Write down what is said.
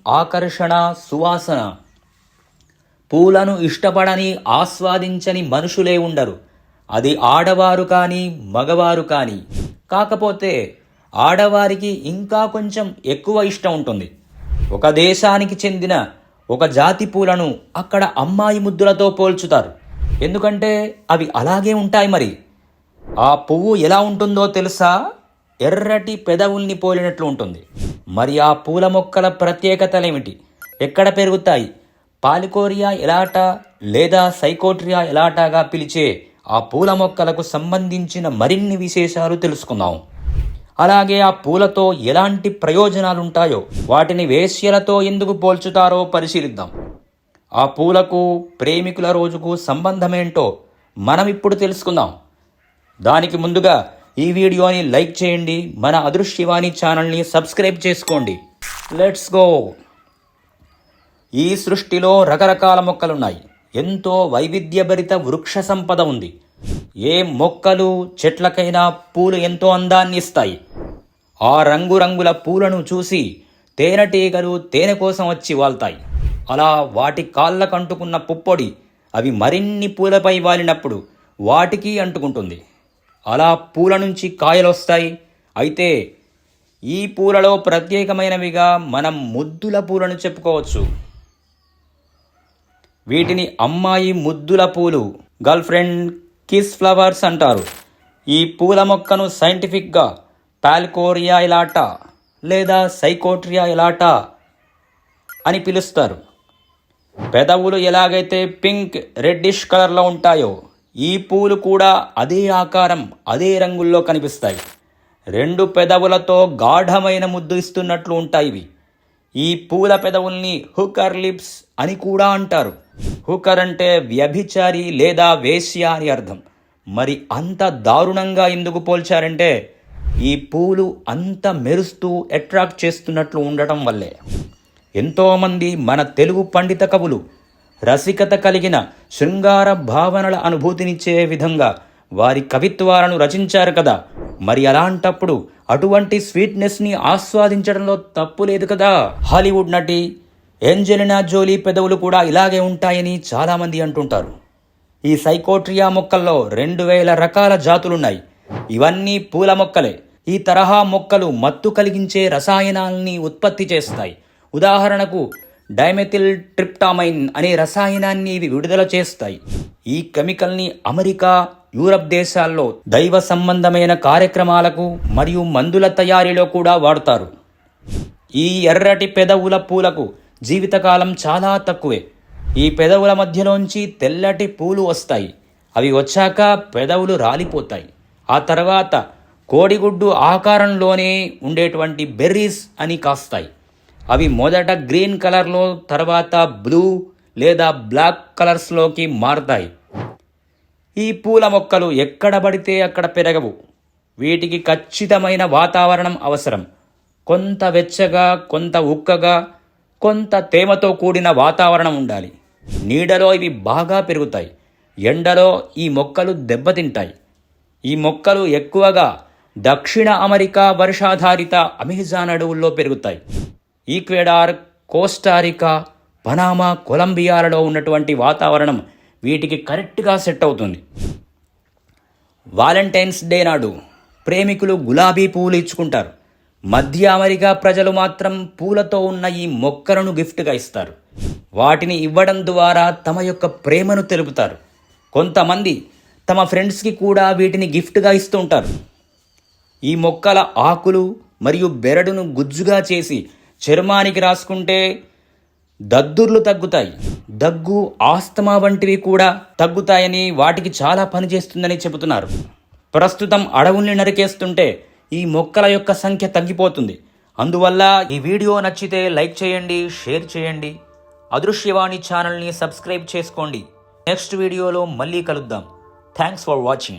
ఆకర్షణ, సువాసన. పూలను ఇష్టపడని, ఆస్వాదించని మనుషులే ఉండరు. అది ఆడవారు కానీ మగవారు కానీ. కాకపోతే ఆడవారికి ఇంకా కొంచెం ఎక్కువ ఇష్టం ఉంటుంది. ఒక దేశానికి చెందిన ఒక జాతి పూలను అక్కడ అమ్మాయి ముద్దులతో పోల్చుతారు. ఎందుకంటే అవి అలాగే ఉంటాయి. మరి ఆ పువ్వు ఎలా ఉంటుందో తెలుసా? ఎర్రటి పెదవుల్ని పోలినట్లు ఉంటుంది. మరి ఆ పూల మొక్కల ప్రత్యేకతలేమిటి? ఎక్కడ పెరుగుతాయి? పాలికోరియా ఎలాటా లేదా సైకోట్రియా ఎలాటాగా పిలిచే ఆ పూల మొక్కలకు సంబంధించిన మరిన్ని విశేషాలు తెలుసుకుందాం. అలాగే ఆ పూలతో ఎలాంటి ప్రయోజనాలుంటాయో, వాటిని వేశ్యలతో ఎందుకు పోల్చుతారో పరిశీలిద్దాం. ఆ పూలకు ప్రేమికుల రోజుకు సంబంధమేంటో మనం ఇప్పుడు తెలుసుకుందాం. దానికి ముందుగా ఈ వీడియోని లైక్ చేయండి, మన అదృశ్యవాణి ఛానల్ని సబ్స్క్రైబ్ చేసుకోండి. Let's go. ఈ సృష్టిలో రకరకాల మొక్కలున్నాయి. ఎంతో వైవిధ్యభరిత వృక్ష సంపద ఉంది. ఏ మొక్కలు చెట్లకైనా పూలు ఎంతో అందాన్ని ఇస్తాయి. ఆ రంగురంగుల పూలను చూసి తేనెటీగలు తేనె కోసం వచ్చి వాళ్తాయి. అలా వాటి కాళ్ళకంటుకున్న పుప్పొడి అవి మరిన్ని పూలపై వాలినప్పుడు వాటికి అంటుకుంటుంది. అలా పూల నుంచి కాయలొస్తాయి. అయితే ఈ పూలలో ప్రత్యేకమైనవిగా మనం ముద్దుల పూలను చెప్పుకోవచ్చు. వీటిని అమ్మాయి ముద్దుల పూలు, గర్ల్ ఫ్రెండ్ కిస్ ఫ్లవర్స్ అంటారు. ఈ పూల మొక్కను సైంటిఫిక్గా పాల్కోరియా ఎలాటా లేదా సైకోట్రియా ఎలాటా అని పిలుస్తారు. పెదవులు ఎలాగైతే పింక్ రెడ్డిష్ కలర్లో ఉంటాయో, ఈ పూలు కూడా అదే ఆకారం, అదే రంగుల్లో కనిపిస్తాయి. రెండు పెదవులతో గాఢమైన ముద్దు ఇస్తున్నట్లు ఉంటాయి ఇవి. ఈ పూల పెదవుల్ని హుకర్ లిప్స్ అని కూడా అంటారు. హుకర్ అంటే వ్యభిచారి లేదా వేశ్య అని అర్థం. మరి అంత దారుణంగా ఎందుకు పోల్చారంటే, ఈ పూలు అంత మెరుస్తూ అట్రాక్ట్ చేస్తున్నట్లు ఉండటం వల్లే. ఎంతోమంది మన తెలుగు పండిత కవులు రసికత కలిగిన శృంగార భావనల అనుభూతినిచ్చే విధంగా వారి కవిత్వాలను రచించారు కదా. మరి అలాంటప్పుడు అటువంటి స్వీట్నెస్ని ఆస్వాదించడంలో తప్పు లేదు కదా. హాలీవుడ్ నటి ఏంజెలినా జోలీ పెదవులు కూడా ఇలాగే ఉంటాయని చాలామంది అంటుంటారు. ఈ సైకోట్రియా మొక్కల్లో 2000 రకాల జాతులున్నాయి. ఇవన్నీ పూల మొక్కలే. ఈ తరహా మొక్కలు మత్తు కలిగించే రసాయనాల్ని ఉత్పత్తి చేస్తాయి. ఉదాహరణకు డైమెథిల్ ట్రిప్టామైన్ అనే రసాయనాన్ని ఇవి విడుదల చేస్తాయి. ఈ కెమికల్ని అమెరికా, యూరప్ దేశాల్లో దైవ సంబంధమైన కార్యక్రమాలకు మరియు మందుల తయారీలో కూడా వాడుతారు. ఈ ఎర్రటి పెదవుల పూలకు జీవితకాలం చాలా తక్కువే. ఈ పెదవుల మధ్యలోంచి తెల్లటి పూలు వస్తాయి. అవి వచ్చాక పెదవులు రాలిపోతాయి. ఆ తర్వాత కోడిగుడ్డు ఆకారంలోనే ఉండేటువంటి బెర్రీస్ అని కాస్తాయి. అవి మొదట గ్రీన్ కలర్లో, తర్వాత బ్లూ లేదా బ్లాక్ కలర్స్లోకి మారతాయి. ఈ పూల మొక్కలు ఎక్కడ పడితే అక్కడ పెరగవు. వీటికి ఖచ్చితమైన వాతావరణం అవసరం. కొంత వెచ్చగా, కొంత ఉక్కగా, కొంత తేమతో కూడిన వాతావరణం ఉండాలి. నీడలో ఇవి బాగా పెరుగుతాయి. ఎండలో ఈ మొక్కలు దెబ్బతింటాయి. ఈ మొక్కలు ఎక్కువగా దక్షిణ అమెరికా వర్షాధారిత అమెజాన్ అడవుల్లో పెరుగుతాయి. ఈక్వెడార్, కోస్టారికా, పనామా, కొలంబియాలలో ఉన్నటువంటి వాతావరణం వీటికి కరెక్ట్గా సెట్ అవుతుంది. వాలంటైన్స్ డే నాడు ప్రేమికులు గులాబీ పువ్వులు ఇచ్చుకుంటారు. మధ్య అమెరికా ప్రజలు మాత్రం పూలతో ఉన్న ఈ మొక్కలను గిఫ్ట్గా ఇస్తారు. వాటిని ఇవ్వడం ద్వారా తమ యొక్క ప్రేమను తెలుపుతారు. కొంతమంది తమ ఫ్రెండ్స్కి కూడా వీటిని గిఫ్ట్గా ఇస్తూ ఉంటారు. ఈ మొక్కల ఆకులు మరియు బెరడును గుజ్జుగా చేసి చర్మానికి రాసుకుంటే దద్దుర్లు తగ్గుతాయి. దగ్గు, ఆస్తమా వంటివి కూడా తగ్గుతాయని, వాటికి చాలా పనిచేస్తుందని చెబుతున్నారు. ప్రస్తుతం అడవుల్ని నరికేస్తుంటే ఈ మొక్కల యొక్క సంఖ్య తగ్గిపోతుంది. అందువల్ల ఈ వీడియో నచ్చితే లైక్ చేయండి, షేర్ చేయండి. అదృశ్యవాణి ఛానల్ని సబ్స్క్రైబ్ చేసుకోండి. నెక్స్ట్ వీడియోలో మళ్ళీ కలుద్దాం. Thanks for watching.